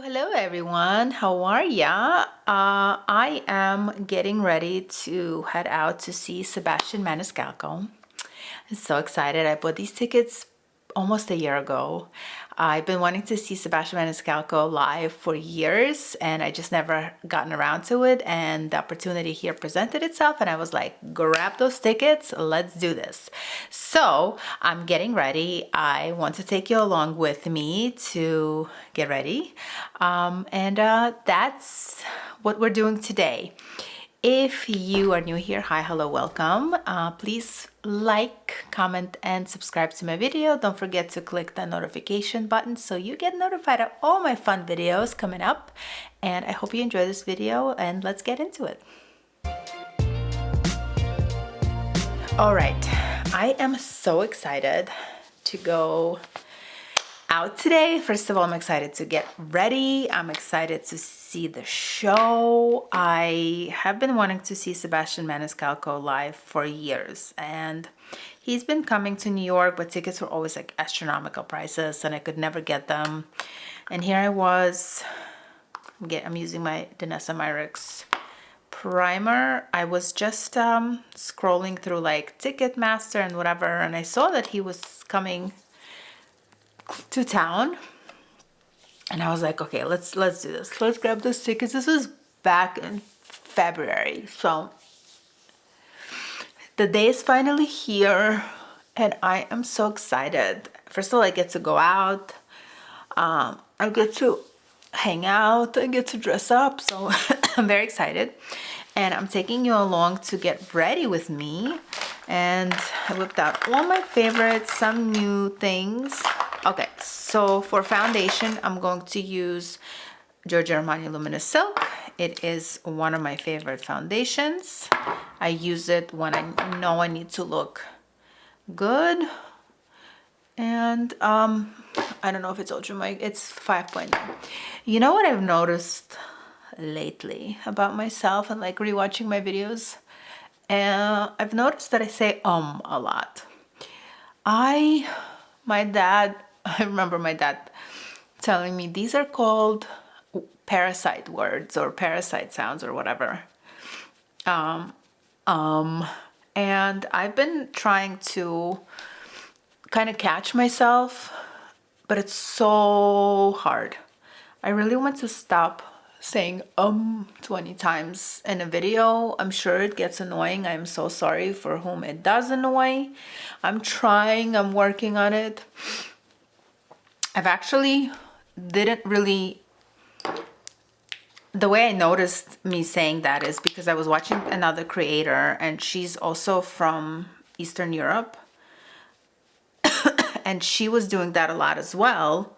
Hello everyone. How are ya? I am getting ready to head out to see Sebastian Maniscalco. I'm so excited. I bought these tickets almost a year ago. I've been wanting to see Sebastian Maniscalco live for years and I just never gotten around to it, and the opportunity here presented itself and I was like, grab those tickets, let's do this. So I'm getting ready. I want to take you along with me to get ready, and that's what we're doing today. If you are new here, hi, hello, welcome. Please like, comment, and subscribe to my video. Don't forget to click the notification button so you get notified of all my fun videos coming up. And I hope you enjoy this video, and let's get into it. All right, I am so excited to go out today. First of all, I'm excited to get ready. I'm excited to see the show. I have been wanting to see Sebastian Maniscalco live for years, and he's been coming to New York, but tickets were always like astronomical prices and I could never get them. And here I was, I'm using my Danessa Myricks primer. I was just scrolling through like Ticketmaster and whatever, and I saw that he was coming to town, and I was like, okay, let's do this. Let's grab those tickets. This was back in February, so the day is finally here and I am so excited. First of all, I get to go out, I get to hang out, I get to dress up, so I'm very excited. And I'm taking you along to get ready with me, and I whipped out all my favorites, some new things. Okay, so for foundation, I'm going to use Giorgio Armani Luminous Silk. It is one of my favorite foundations. I use it when I know I need to look good. And I don't know if it's ultra, it's 5.9. You know what I've noticed lately about myself and like rewatching my videos? I've noticed that I say a lot. My dad, I remember my dad telling me these are called parasite words or parasite sounds or whatever. And I've been trying to kind of catch myself, but it's so hard. I really want to stop saying 20 times in a video. I'm sure it gets annoying. I'm so sorry for whom it does annoy. I'm trying, I'm working on it. I've actually didn't really, the way I noticed me saying that is because I was watching another creator and she's also from Eastern Europe and she was doing that a lot as well.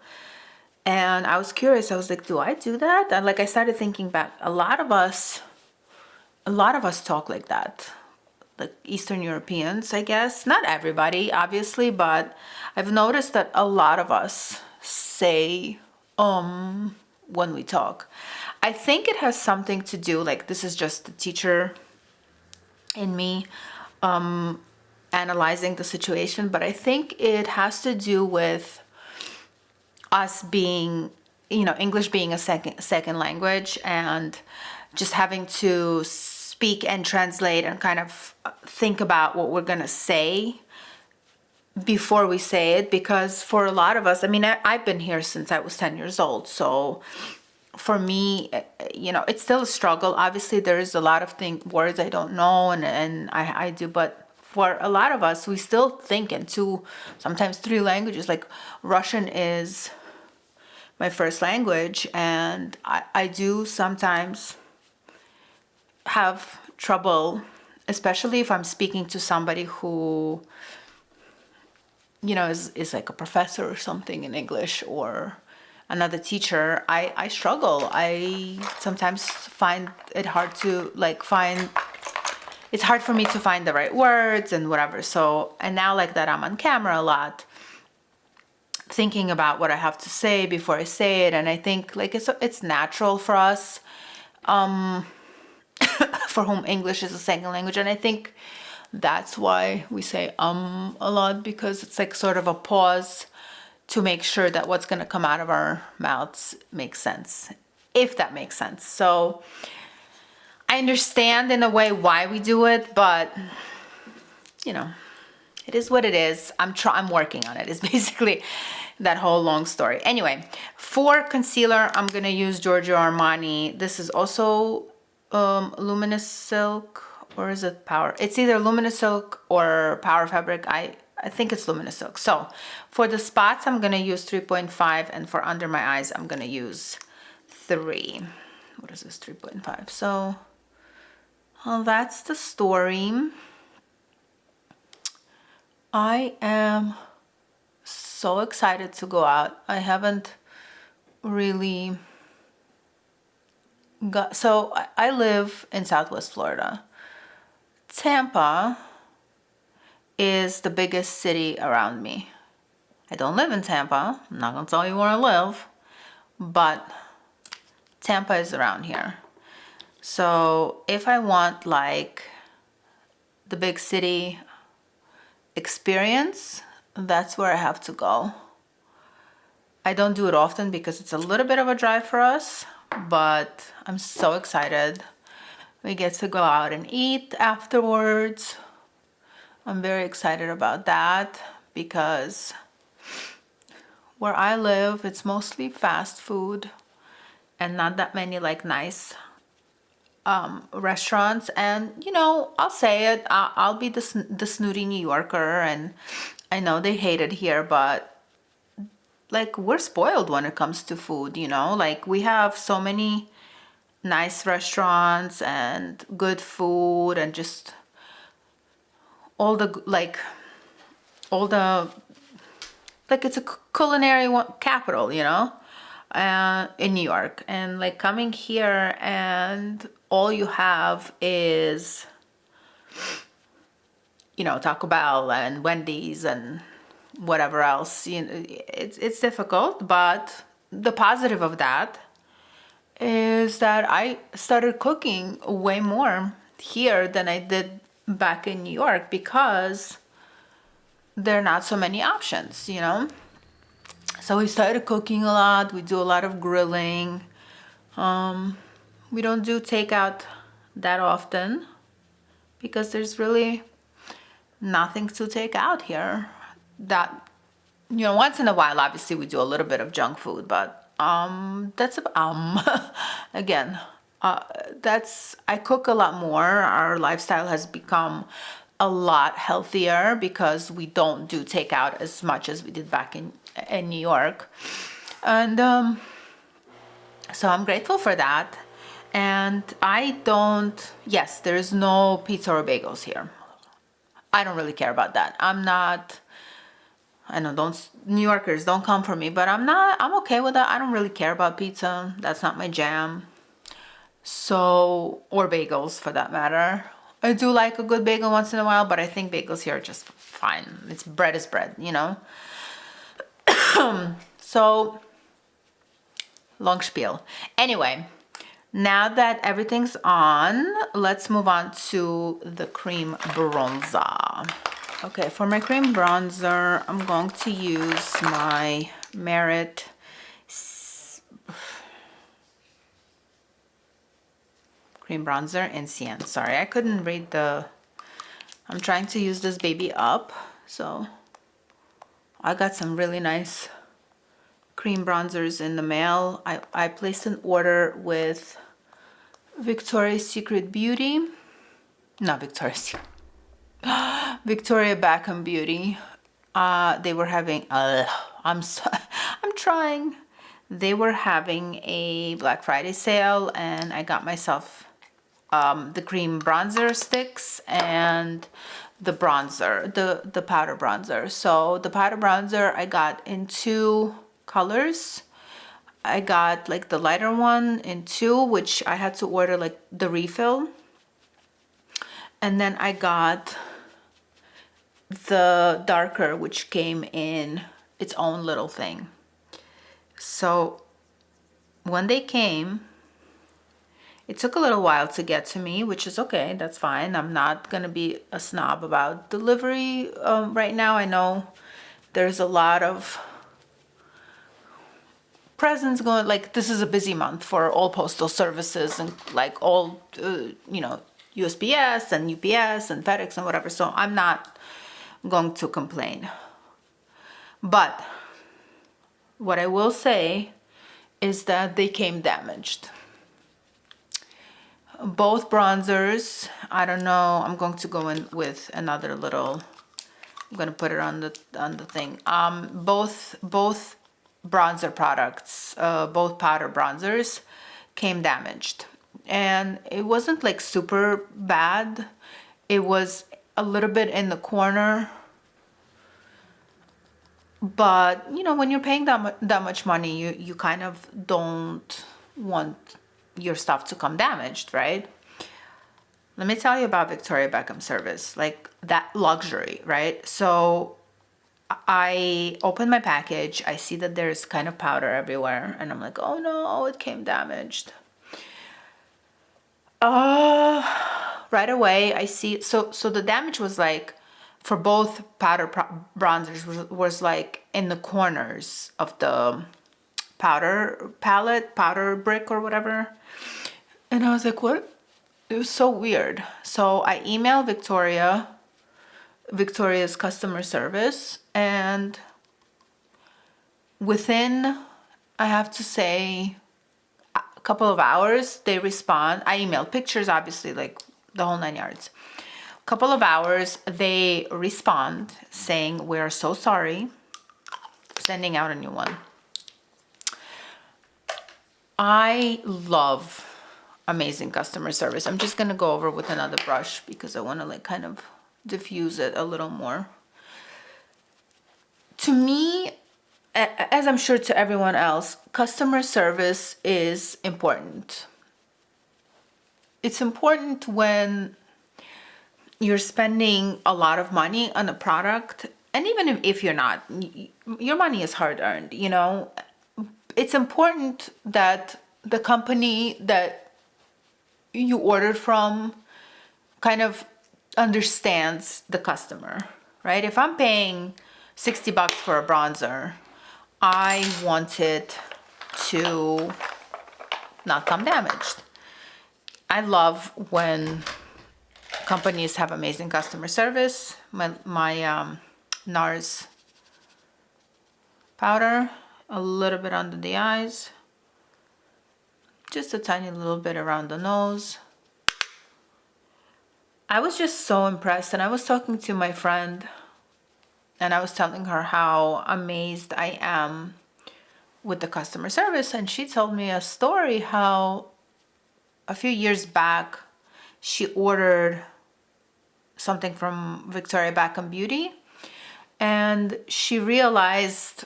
And I was curious. I was like, do I do that? And like I started thinking back, a lot of us talk like that, like Eastern Europeans, I guess. Not everybody, obviously, but I've noticed that a lot of us say when we talk. I think it has something to do, like this is just the teacher in me analyzing the situation, but I think it has to do with us being, English being a second language, and just having to speak and translate and kind of think about what we're gonna say before we say it. Because for a lot of us, I mean, I've been here since I was 10 years old, so for me, it's still a struggle. Obviously there is a lot of words I don't know, and I do, but for a lot of us, we still think in 2, sometimes 3 languages. Like Russian is my first language, and I do sometimes have trouble, especially if I'm speaking to somebody who, is like a professor or something in English, or another teacher. I struggle. I sometimes find it hard to it's hard for me to find the right words and whatever. So, and now like that I'm on camera a lot, thinking about what I have to say before I say it, and I think like it's natural for us for whom English is a second language, and I think that's why we say a lot, because it's like sort of a pause to make sure that what's going to come out of our mouths makes sense, if that makes sense. So I understand in a way why we do it, but you know, it is what it is. I'm working on it. It's basically that whole long story. Anyway, for concealer, I'm gonna use Giorgio Armani. This is also Luminous Silk, or is it Power? It's either Luminous Silk or PowerFabric. I think it's Luminous Silk. So for the spots, I'm gonna use 3.5, and for under my eyes, I'm gonna use 3. What is this, 3.5? So, well, that's the story. I am so excited to go out. I haven't really got, so I live in Southwest Florida. Tampa is the biggest city around me. I don't live in Tampa. I'm not gonna tell you where I live, but Tampa is around here. So if I want like the big city experience, that's where I have to go. I don't do it often because it's a little bit of a drive for us, but I'm so excited. We get to go out and eat afterwards. I'm very excited about that because where I live, it's mostly fast food and not that many like nice restaurants. And you know, I'll say it, I'll be the snooty New Yorker, and I know they hate it here, but like we're spoiled when it comes to food, you know, like we have so many nice restaurants and good food and just all the it's a culinary capital, you know, in New York. And like coming here and all you have is, you know, Taco Bell and Wendy's and whatever else, you know, it's difficult. But the positive of that is that I started cooking way more here than I did back in New York because there are not so many options, you know. So we started cooking a lot. We do a lot of grilling. We don't do takeout that often because there's really nothing to take out here. That, you know, once in a while, obviously we do a little bit of junk food, but that's again, I cook a lot more. Our lifestyle has become a lot healthier because we don't do takeout as much as we did back in New York. And so I'm grateful for that. And yes, there's no pizza or bagels here. I don't really care about that. I know, New Yorkers, don't come for me, but I'm okay with that. I don't really care about pizza. That's not my jam. So, or bagels for that matter. I do like a good bagel once in a while, but I think bagels here are just fine. Bread is bread, you know? So, long spiel. Anyway, now that everything's on, let's move on to the cream bronzer. Okay, for my cream bronzer, I'm going to use my Merit cream bronzer in Seine. Sorry, I couldn't read I'm trying to use this baby up. So I got some really nice cream bronzers in the mail. I placed an order with Victoria's Secret Beauty. Not Victoria's Secret. Victoria Beckham Beauty. They were having I'm trying. They were having a Black Friday sale, and I got myself the cream bronzer sticks and the bronzer, the powder bronzer. So the powder bronzer I got in 2 colors. I got like the lighter one in 2, which I had to order like the refill. And then I got the darker, which came in its own little thing. So when they came, it took a little while to get to me, which is okay. That's fine. I'm not gonna be a snob about delivery right now. I know there's a lot of presents going, like this is a busy month for all postal services and like all, you know, USPS and UPS and FedEx and whatever. So I'm not going to complain. But what I will say is that they came damaged. Both bronzers, I don't know, I'm going to go in with another little, I'm going to put it on the thing. Both bronzer products, both powder bronzers came damaged. And it wasn't like super bad. It was a little bit in the corner. But, you know, when you're paying that much money, you kind of don't want your stuff to come damaged, right? Let me tell you about Victoria Beckham service, like that luxury, right? So I open my package, I see that there's kind of powder everywhere, and I'm like, oh no, it came damaged. Right away I see, so the damage was like, for both powder bronzers was like in the corners of the powder palette, powder brick or whatever. And I was like, what? It was so weird. So I emailed Victoria's customer service, and within, I have to say, a couple of hours, they respond. I emailed pictures, obviously, like the whole 9 yards. A couple of hours, they respond saying, we're so sorry, sending out a new one. I love amazing customer service. I'm just gonna go over with another brush because I want to like kind of diffuse it a little more. To me, as I'm sure to everyone else, customer service is important. It's important when you're spending a lot of money on a product, and even if you're not, your money is hard earned, you know. It's important that the company that you ordered from kind of understands the customer, right? If I'm paying $60 for a bronzer, I want it to not come damaged. I love when companies have amazing customer service. My NARS powder, a little bit under the eyes, just a tiny little bit around the nose. I was just so impressed, and I was talking to my friend and I was telling her how amazed I am with the customer service, and she told me a story how a few years back she ordered something from Victoria Beckham Beauty, and she realized,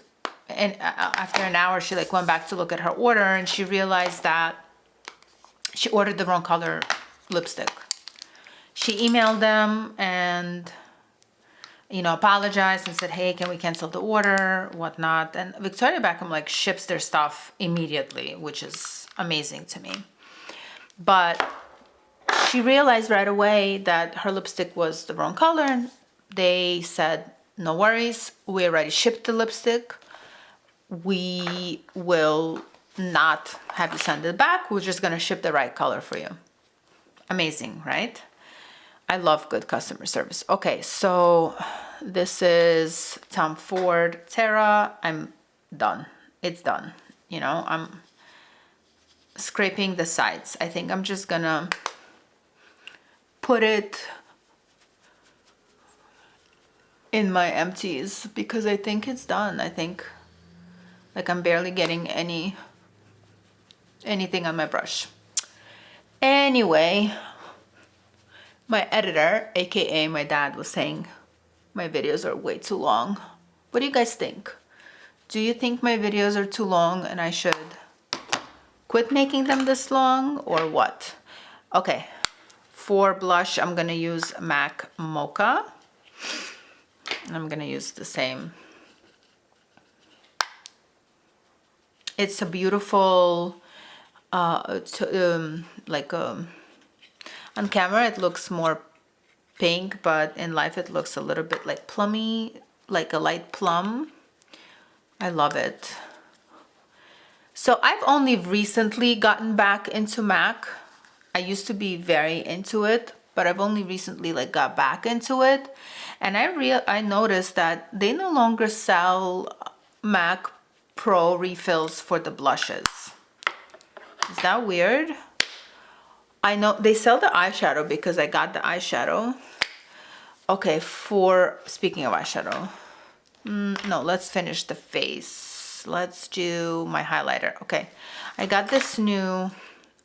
and after an hour she like went back to look at her order, and she realized that she ordered the wrong color lipstick. She emailed them and, you know, apologized and said, hey, can we cancel the order, whatnot. And Victoria Beckham like ships their stuff immediately, which is amazing to me. But she realized right away that her lipstick was the wrong color. They said, no worries, we already shipped the lipstick. We will not have you send it back. We're just gonna ship the right color for you. Amazing, right? I love good customer service. Okay, so this is Tom Ford Terra. I'm done. It's done. You know, I'm scraping the sides. I think I'm just gonna put it in my empties because I think it's done. I think like I'm barely getting anything on my brush. Anyway, my editor, aka my dad, was saying my videos are way too long. What do you guys think? Do you think my videos are too long and I should quit making them this long, or what? Okay, for blush I'm gonna use MAC Mocha. I'm gonna use the same. It's a beautiful on camera it looks more pink, but in life it looks a little bit like plummy, like a light plum. I love it. So I've only recently gotten back into MAC. I used to be very into it, but I've only recently like got back into it. And I noticed that they no longer sell MAC Pro refills for the blushes. Is that weird? I know they sell the eyeshadow because I got the eyeshadow. Okay, speaking of eyeshadow, no, let's finish the face. Let's do my highlighter. Okay, I got this new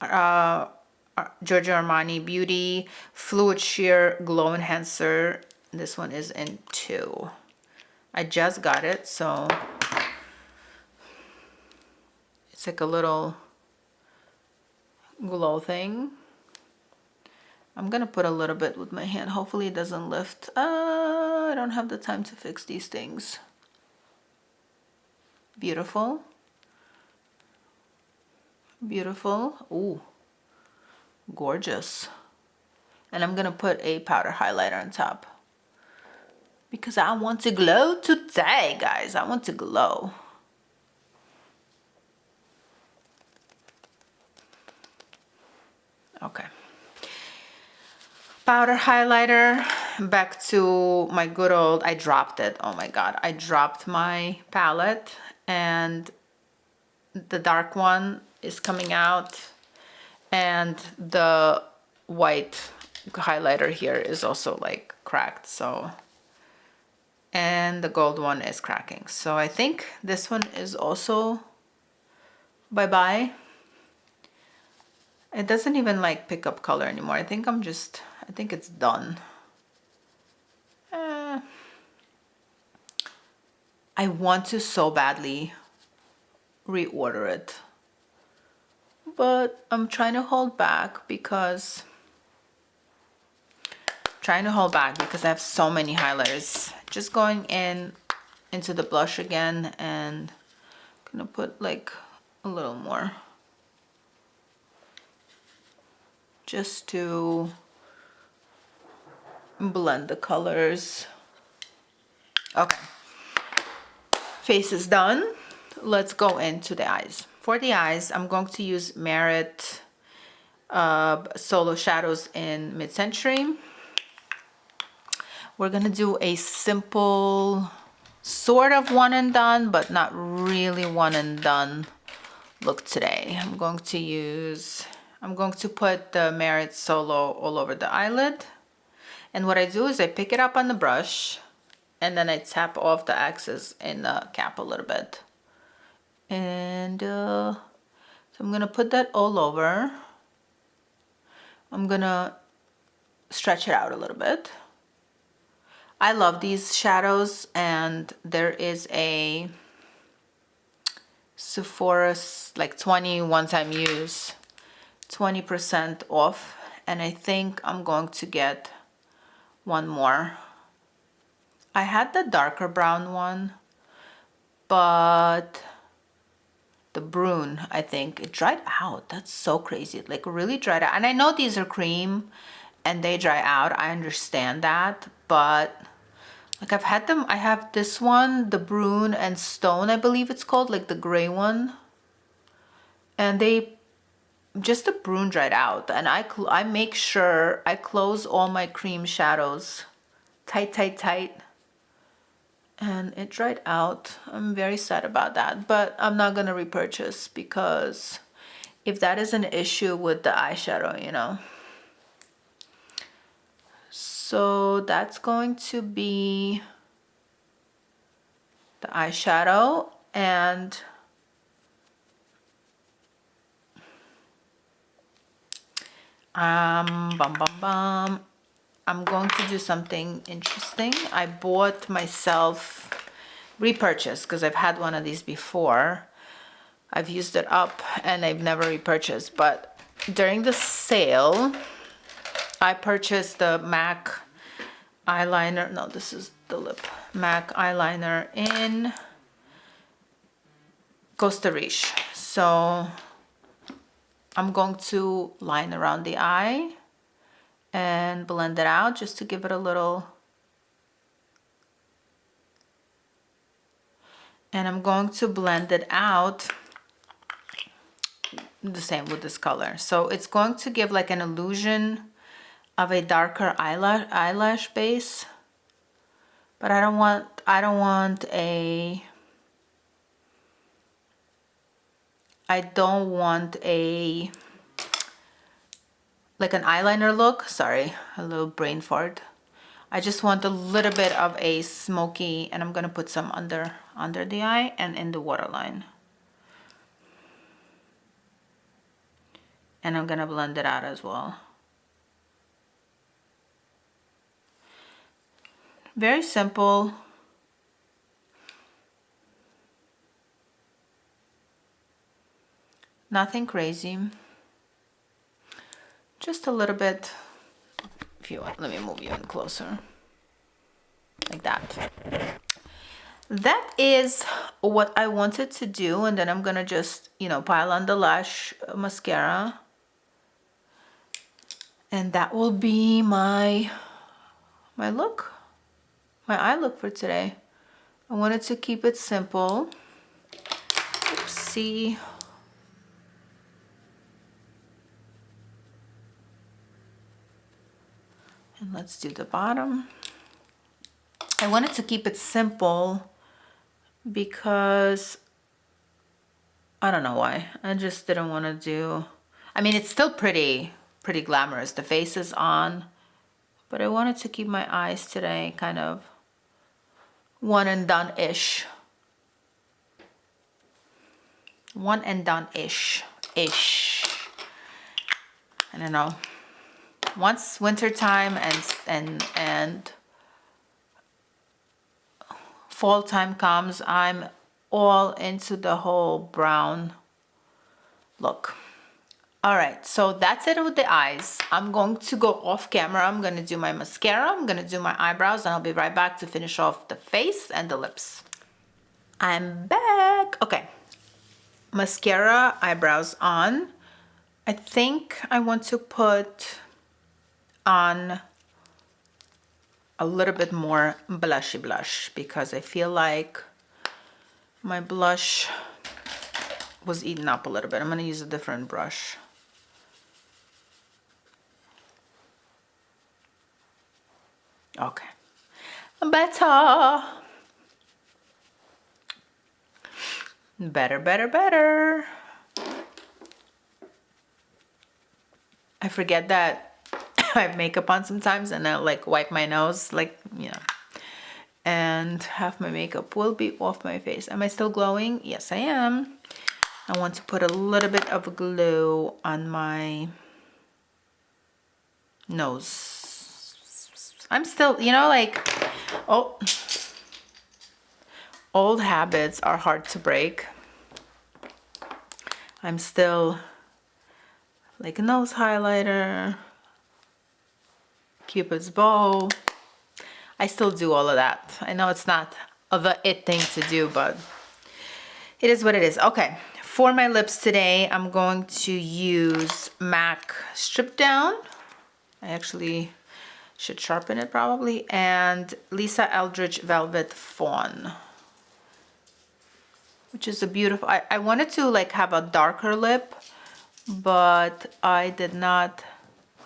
Giorgio Armani Beauty Fluid Sheer Glow Enhancer. This one is in 2. I just got it, so it's like a little glow thing. I'm gonna put a little bit with my hand. Hopefully it doesn't lift. I don't have the time to fix these things. Beautiful. Beautiful. Ooh, gorgeous. And I'm gonna put a powder highlighter on top because I want to glow today, guys. I want to glow. Okay. Powder highlighter. Back to my good old, I dropped it. Oh my God. I dropped my palette and the dark one is coming out and the white highlighter here is also like cracked. So, and the gold one is cracking. So I think this one is also bye-bye. It doesn't even like pick up color anymore. I think it's done. I want to so badly reorder it, but I'm trying to hold back because I have so many highlighters. Just going into the blush again and gonna put like a little more just to blend the colors. Okay, face is done. Let's go into the eyes. For the eyes, I'm going to use Merit Solo Shadows in Midcentury. We're gonna do a simple sort of one and done, but not really one and done look today. I'm going to put the Merit Solo all over the eyelid. And what I do is I pick it up on the brush and then I tap off the excess in the cap a little bit. And so I'm gonna put that all over. I'm gonna stretch it out a little bit. I love these shadows, and there is a Sephora's like 20 one-time use, 20% off, and I think I'm going to get one more. I had the darker brown one, but the Brune, I think it dried out. That's so crazy. It like really dried out. And I know these are cream and they dry out. I understand that, but like I've had them. I have this one, the Brune and Stone, I believe it's called, like the gray one. And just the Brune dried out. And I make sure I close all my cream shadows tight. And it dried out. I'm very sad about that, but I'm not gonna repurchase because if that is an issue with the eyeshadow, you know. So that's going to be the eyeshadow, and I'm going to do something interesting. I bought myself, repurchased, because I've had one of these before. I've used it up and I've never repurchased, but during the sale, I purchased the MAC eyeliner. No, this is the lip. MAC eyeliner in Costa Riche. So I'm going to line around the eye and blend it out just to give it a little. And I'm going to blend it out the same with this color. So it's going to give like an illusion of a darker eyelash base, but I don't want a like an eyeliner look. Sorry, a little brain fart. I just want a little bit of a smoky, and I'm gonna put some under the eye and in the waterline. And I'm gonna blend it out as well. Very simple. Nothing crazy. Just a little bit. If you want, let me move you in closer. Like that. That is what I wanted to do, and then I'm gonna just, you know, pile on the Lash mascara. And that will be my look. My eye look for today. I wanted to keep it simple. Oopsie. And let's do the bottom. I wanted to keep it simple because I don't know why. I just didn't want to do, I mean, it's still pretty glamorous. The face is on, but I wanted to keep my eyes today kind of one and done-ish. One and done-ish. I don't know. Once winter time and fall time comes, I'm all into the whole brown look. All right, so that's it with the eyes. I'm going to go off camera. I'm gonna do my mascara, I'm gonna do my eyebrows, and I'll be right back to finish off the face and the lips. I'm back. Okay, mascara, eyebrows on. I think I want to put on a little bit more blushy blush because I feel like my blush was eaten up a little bit. I'm gonna use a different brush. Okay, better. I forget that I have makeup on sometimes, and I like wipe my nose, like, you know, and half my makeup will be off my face. Am I still glowing? Yes, I am. I want to put a little bit of glue on my nose. I'm still, you know, like, oh, old habits are hard to break. I'm still like a nose highlighter, Cupid's bow. I still do all of that. I know it's not the it thing to do, but it is what it is. Okay, for my lips today, I'm going to use MAC Stripdown. I actually should sharpen it probably, and Lisa Eldridge Velvet Fawn, which is a beautiful, I wanted to like have a darker lip, but I did not.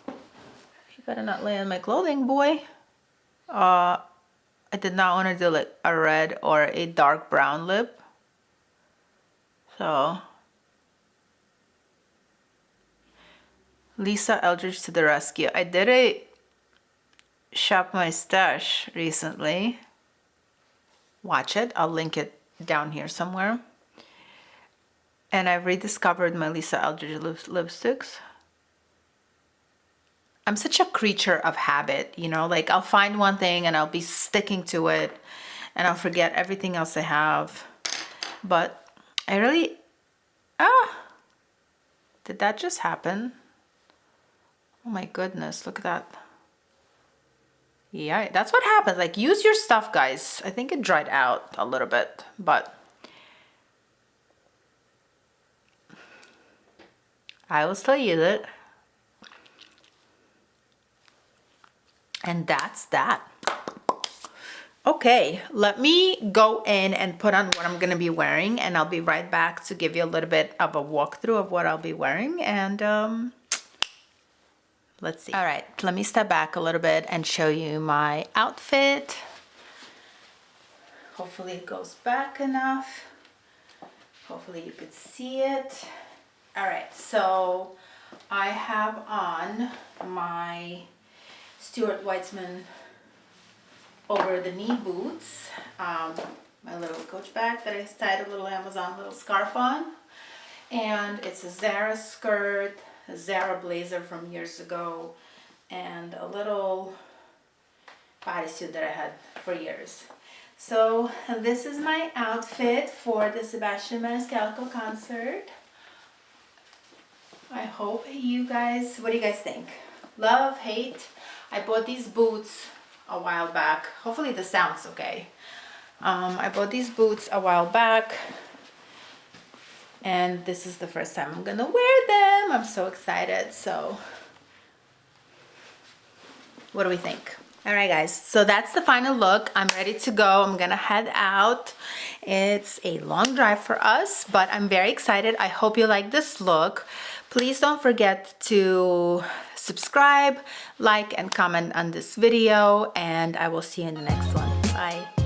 You better not lay on my clothing, boy. I did not want to do like a red or a dark brown lip, so Lisa Eldridge to the rescue. I did a Shop My Stash recently. Watch it. I'll link it down here somewhere. And I've rediscovered my Lisa Eldridge lipsticks. I'm such a creature of habit, you know, like I'll find one thing and I'll be sticking to it and I'll forget everything else I have. But I really, did that just happen? Oh my goodness, look at that. Yeah, that's what happens. Like, use your stuff, guys. I think it dried out a little bit, but I will still use it. And that's that. Okay, let me go in and put on what I'm gonna be wearing, and I'll be right back to give you a little bit of a walkthrough of what I'll be wearing, and let's see. All right, let me step back a little bit and show you my outfit. Hopefully it goes back enough. Hopefully you could see it. All right, so I have on my Stuart Weitzman over the knee boots, my little Coach bag that I tied a little Amazon little scarf on, and it's a Zara skirt, a Zara blazer from years ago, and a little bodysuit that I had for years. So this is my outfit for the Sebastian Maniscalco concert. I hope you guys, what do you guys think? Love, hate? I bought these boots a while back. Hopefully the sound's okay. I bought these boots a while back, and this is the first time I'm gonna wear them. I'm so excited. So what do we think? All right, guys, so that's the final look. I'm ready to go. I'm gonna head out. It's a long drive for us, but I'm very excited. I hope you like this look. Please don't forget to subscribe, like, and comment on this video, and I will see you in the next one. Bye.